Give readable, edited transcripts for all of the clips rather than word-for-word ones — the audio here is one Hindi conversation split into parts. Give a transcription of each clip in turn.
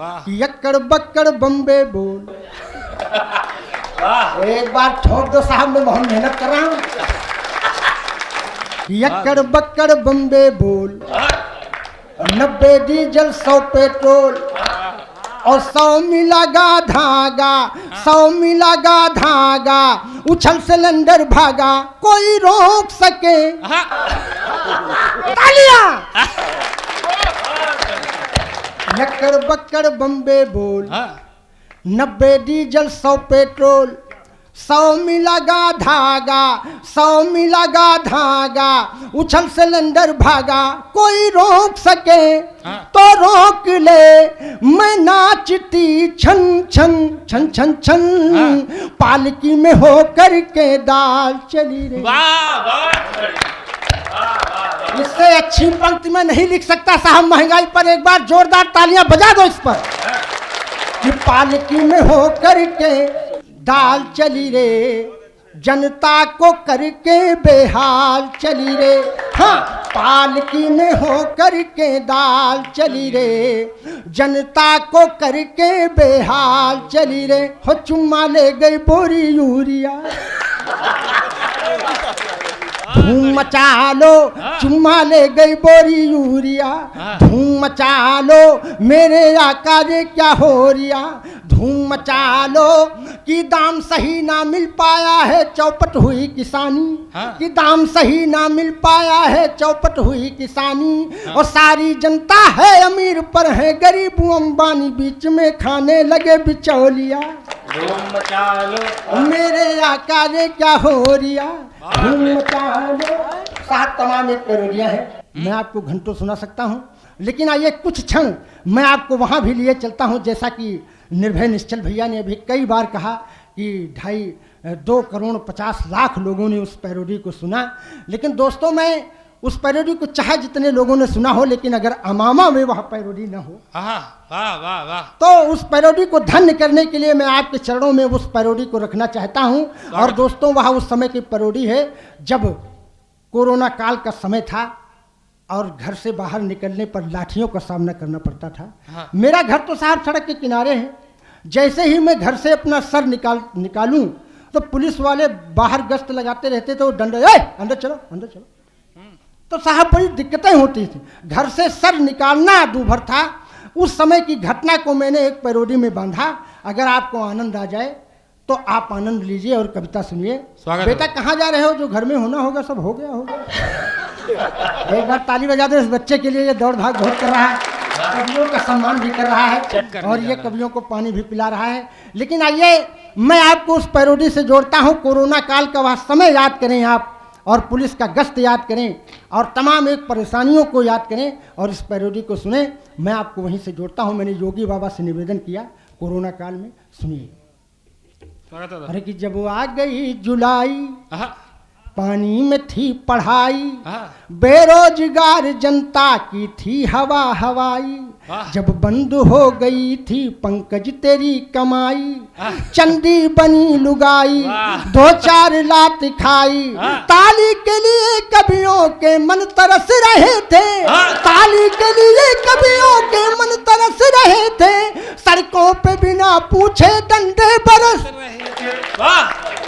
कि यक्कड़ बक्कड़ बम्बे बोल। एक बार ठोक दो साहब, मैं बहुत मेहनत कर रहा हूँ। यक्कड़ बक्कड़ बम्बे बोल, 90 डीजल 100 पेट्रोल, और 100 मिलागा धागा, 100 मिलागा धागा, उछल सिलेंडर भागा, कोई रोक सके। तालियां। यक्कड़ बक्कड़ बम्बे बोल, 90 डीजल 100 पेट्रोल, 100 मिलागा धागा, 100 मिलागा धागा, उछल सिलेंडर भागा, कोई रोक सके तो रोक ले। मैं नाचती छन छन छन छन छन, पालकी में हो करके दाल चली रे। इससे अच्छी पंक्ति में नहीं लिख सकता साहब महंगाई पर। एक बार जोरदार तालियां बजा दो इस पर। कि पालकी में हो करके दाल चली रे, जनता को करके बेहाल चली रे। हाँ, पालकी में हो करके दाल चली रे, जनता को करके बेहाल चली रे। हो चुम्मा ले गई बोरी यूरिया, धूम मचा लो, चुम्मा ले गई बोरी यूरिया, धूम मचा लो मेरे आका रे क्या हो रिया। धूम मचा लो कि दाम सही ना मिल पाया है, चौपट हुई किसानी। कि दाम सही ना मिल पाया है, चौपट हुई किसानी। और सारी जनता है अमीर पर है गरीब अंबानी, बीच में खाने लगे बिचौलिया। धूम मचा लो मेरे आका रे क्या हो रिया, धूम मचा लो। सात तमाम एक पैरोडियां हैं, मैं आपको घंटों सुना सकता हूं, लेकिन आइए कुछ क्षण मैं आपको वहां भी लिए चलता हूं। जैसा कि निर्भय निश्चल भैया ने अभी कई बार कहा कि 2 करोड़ 50 लाख लोगों ने उस पैरोडी को सुना। लेकिन दोस्तों, मैं उस पैरोडी को चाहे जितने लोगों ने सुना हो, लेकिन अगर अमामा में वह पैरोडी न हो, तो उस पैरोडी को धन्य करने के लिए मैं आपके चरणों में उस पैरोडी को रखना चाहता हूं। और दोस्तों, वह उस समय की पैरोडी है जब कोरोना काल का समय था और घर से बाहर निकलने पर लाठियों का सामना करना पड़ता था। मेरा घर तो साहब सड़क के किनारे है। जैसे ही मैं घर से अपना सर निकालूं तो पुलिस वाले बाहर गश्त लगाते रहते थे। वो डंडे, अंदर चलो अंदर चलो। तो साहब बड़ी दिक्कतें होती थी। घर से सर निकालना दूभर था। उस समय की घटना को मैंने एक पैरोडी में बांधा। अगर आपको आनंद आ जाए तो आप आनंद लीजिए और कविता सुनिए। बेटा कहाँ जा रहे हो? जो घर में होना होगा सब हो गया होगा। एक बार ताली बजा दो इस बच्चे के लिए। ये दौड़ भाग बहुत कर रहा है, कवियों का सम्मान भी कर रहा है और ये कवियों को पानी भी पिला रहा है। लेकिन आइए मैं आपको उस पैरोडी से जोड़ता हूँ। कोरोना काल का वह समय याद करें आप, और पुलिस का गश्त याद करें, और तमाम एक परेशानियों को याद करें और इस पैरोडी को सुने। मैं आपको वहीं से जोड़ता हूँ। मैंने योगी बाबा से निवेदन किया कोरोना काल में, सुनिए। अरे कि जब आ गई जुलाई, पानी में थी पढ़ाई, बेरोजगार जनता की थी हवा हवाई। जब बंद हो गई थी पंकज तेरी कमाई, चंदी बनी लुगाई, 2-4 लात खाई। ताली के लिए कवियों के मन तरस रहे थे, ताली के लिए कवियों के मन तरस रहे थे। सड़कों पे बिना पूछे डंडे बरस,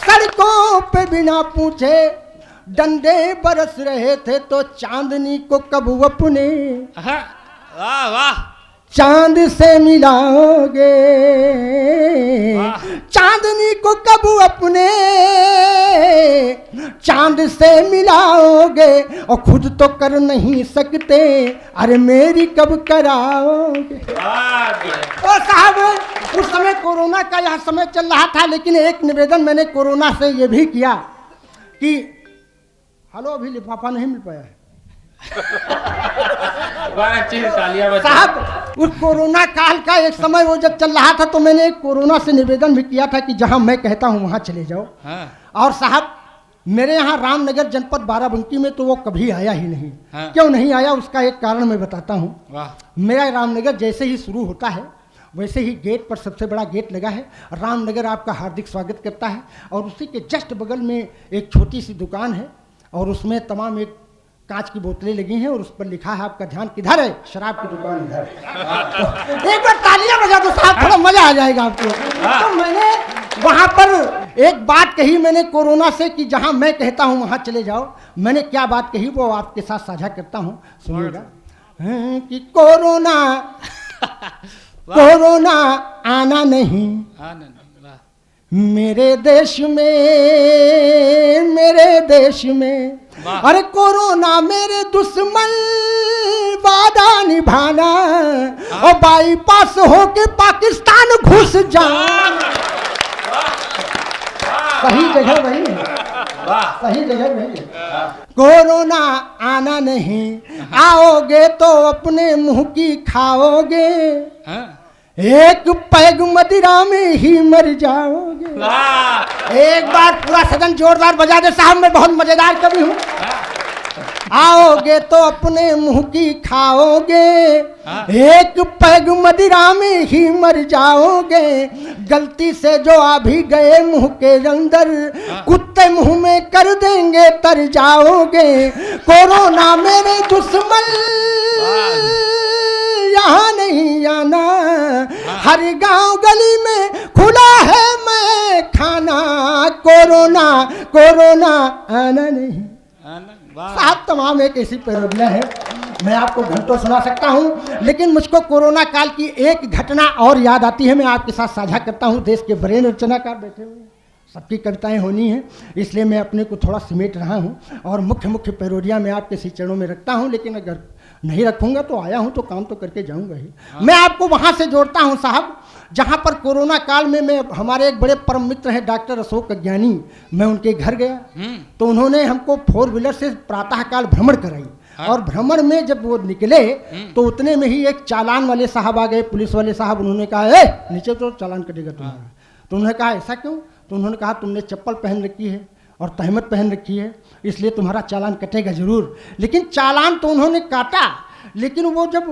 सड़कों पे बिना पूछे डंडे बरस रहे थे। तो चांदनी को कब अपने चांद से मिलाओगे, चांदनी को कब अपने चांद से मिलाओगे। और खुद तो कर नहीं सकते, अरे मेरी कब कराओगे। तो साहब उस समय कोरोना का यह समय चल रहा था। लेकिन एक निवेदन मैंने कोरोना से ये भी किया कि हेलो, अभी लिफाफा नहीं मिल पाया है साहब। उस कोरोना काल का एक समय वो जब चल रहा था तो मैंने एक कोरोना से निवेदन भी किया था कि जहां मैं कहता हूं वहां चले जाओ। और साहब मेरे यहाँ रामनगर जनपद बाराबंकी में तो वो कभी आया ही नहीं। क्यों नहीं आया उसका एक कारण मैं बताता हूँ। मेरा रामनगर जैसे ही शुरू होता है वैसे ही गेट पर सबसे बड़ा गेट लगा है। रामनगर आपका हार्दिक स्वागत करता है। और उसी के जस्ट बगल में एक छोटी सी दुकान है और उसमें तमाम एक कांच की बोतलें लगी हैं और उस पर लिखा है आपका ध्यान किधर है, शराब की दुकान इधर। तो एक बार तालियां बजा दो साहब, थोड़ा मजा आ जाएगा आपको। तो मैंने वहां पर एक बात कही मैंने कोरोना से कि जहां मैं कहता हूं वहां चले जाओ। मैंने क्या बात कही वो आपके साथ साझा करता हूं, सुनिएगा। कि कोरोना कोरोना आना नहीं मेरे देश में, मेरे देश में। अरे कोरोना मेरे दुश्मन, वादा निभाना और बाईपास होके पाकिस्तान घुस जा। सही जगह वही, सही जगह वही। कोरोना आना नहीं, आओगे तो अपने मुंह की खाओगे, एक पैग मदिरा में ही मर जाओगे। एक बार पूरा सदन जोरदार बजा दे साहब, मैं बहुत मजेदार कवि हूँ। आओगे तो अपने मुंह की खाओगे, एक पैग मदिरा में ही मर जाओगे। गलती से जो आ भी गए मुंह के अंदर, कुत्ते मुंह में कर देंगे तर जाओगे। कोरोना मेरे दुश्मन, यहाँ नहीं आना, हर गांव गली में खुला है मैं खाना। कोरोना कोरोना आना नहीं। साहब तमाम एक ऐसी पैरोडियां है, मैं आपको घंटों सुना सकता हूं, लेकिन मुझको कोरोना काल की एक घटना और याद आती है, मैं आपके साथ साझा करता हूं। देश के बड़े रचनाकार बैठे हुए हैं, सबकी कविताएं होनी हैं, इसलिए मैं अपने को थोड़ा सिमेट रहा हूं और मुख्य मुख्य पैरोडियां मैं आपके सी चरणों में रखता हूं। लेकिन अगर नहीं रखूंगा तो आया हूं तो काम तो करके जाऊंगा ही। मैं आपको वहां से जोड़ता हूं साहब, जहां पर कोरोना काल में मैं, हमारे एक बड़े परम मित्र हैं डॉक्टर अशोक अज्ञानी, मैं उनके घर गया तो उन्होंने हमको 4 व्हीलर से प्रातःकाल भ्रमण कराई। और भ्रमण में जब वो निकले तो उतने में ही एक चालान वाले साहब आ गए, पुलिस वाले साहब। उन्होंने कहा ए नीचे तो चालान कटेगा तुम्हारा। तो उन्होंने कहा ऐसा क्यों? तो उन्होंने कहा तुमने चप्पल पहन रखी है और तहमत पहन रखी है, इसलिए तुम्हारा चालान कटेगा जरूर। लेकिन चालान तो उन्होंने काटा, लेकिन वो जब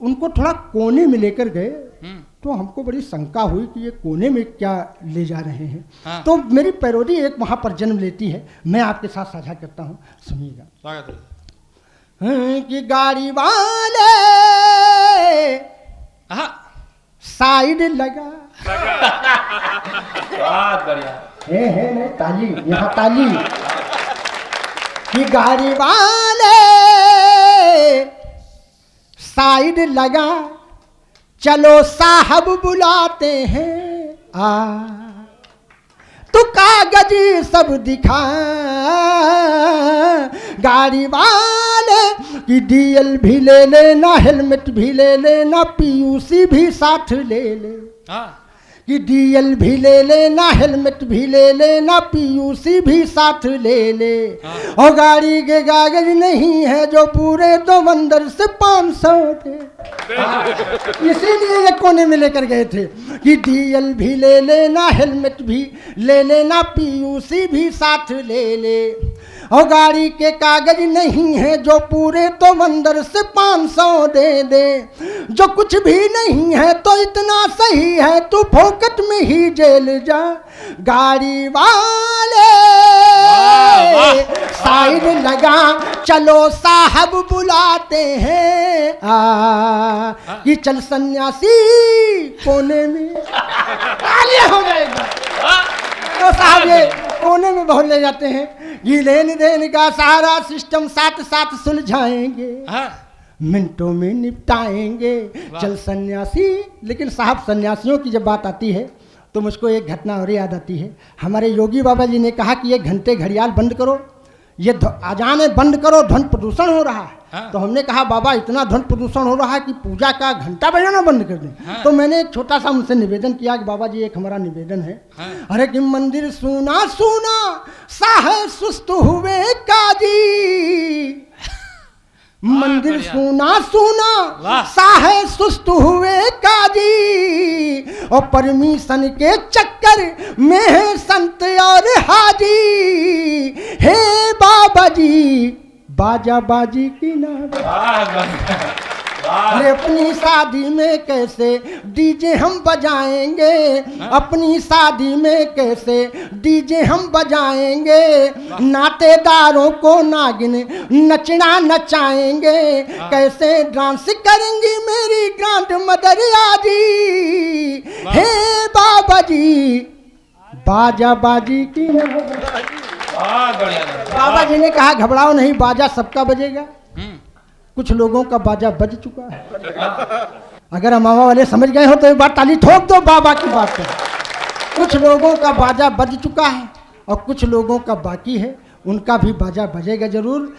उनको थोड़ा कोने में लेकर गए तो हमको बड़ी शंका हुई कि ये कोने में क्या ले जा रहे हैं। तो मेरी पैरोडी एक वहां पर जन्म लेती है, मैं आपके साथ साझा करता हूं, सुनिएगा। कि गाड़ी वाले साइड लगा, बहुत बढ़िया है नहीं ताली, यहाँ ताली। कि गाड़ी वाले साइड लगा, चलो साहब बुलाते हैं तो कागज सब दिखा। गाड़ी वाले की डीएल भी ले लेना, हेलमेट भी ले लेना, पीयूसी भी साथ ले ले। कि डीएल भी ले लेना, हेलमेट भी ले लेना, पीयूसी भी साथ ले ले। और गाड़ी के कागज नहीं है जो पूरे तो अंदर से 500 थे, इसीलिए ये कोने में लेकर गए थे। कि डीएल भी ले लेना, हेलमेट भी ले लेना, पीयूसी भी साथ ले ले। और गाड़ी के कागज नहीं है जो पूरे तो अंदर से 500 दे दे। जो कुछ भी नहीं है तो इतना सही है, तू फोकट में ही जेल जा। गाड़ी वाले साइड लगा, चलो साहब बुलाते हैं कि चल सन्यासी कोने में। हो जाएगा तो साहब ये कोने में बहुत ले जाते हैं। ये लेन देन का सारा सिस्टम साथ साथ सुलझाएंगे, मिनटों में निपटाएंगे, चल सन्यासी। लेकिन साहब सन्यासियों की जब बात आती है तो मुझको एक घटना और याद आती है। हमारे योगी बाबा जी ने कहा कि ये घंटे घड़ियाल बंद करो, ये अजाने बंद करो, ध्वनि प्रदूषण हो रहा है। तो हमने कहा बाबा इतना ध्वनि प्रदूषण हो रहा है कि पूजा का घंटा बजाना बंद कर दें। तो मैंने एक छोटा सा उनसे निवेदन किया कि बाबा जी एक हमारा निवेदन है। अरे कि मंदिर सुना सुना सा है सुस्त हुए काजी, मंदिर सुना सुना सा है सुस्त हुए काजी। और परमिशन के चक्कर में है संत और हाजी। हे बाबा जी बाजा बाजी की ना। अरे अपनी शादी में कैसे डीजे हम बजाएंगे, अपनी शादी में कैसे डीजे हम बजाएंगे, नातेदारों को नागिन नचना नचाएंगे, कैसे डांस करेंगी मेरी ग्रांड मदर आजी, हे बाबा जी बाजा बाजी की। बाबा जी ने कहा घबराओ नहीं, बाजा सबका बजेगा। कुछ लोगों का बाजा बज चुका है। अगर अमावा वाले समझ गए हो तो एक बार ताली ठोक दो बाबा की बात पर। कुछ लोगों का बाजा बज चुका है और कुछ लोगों का बाकी है, उनका भी बाजा बजेगा जरूर।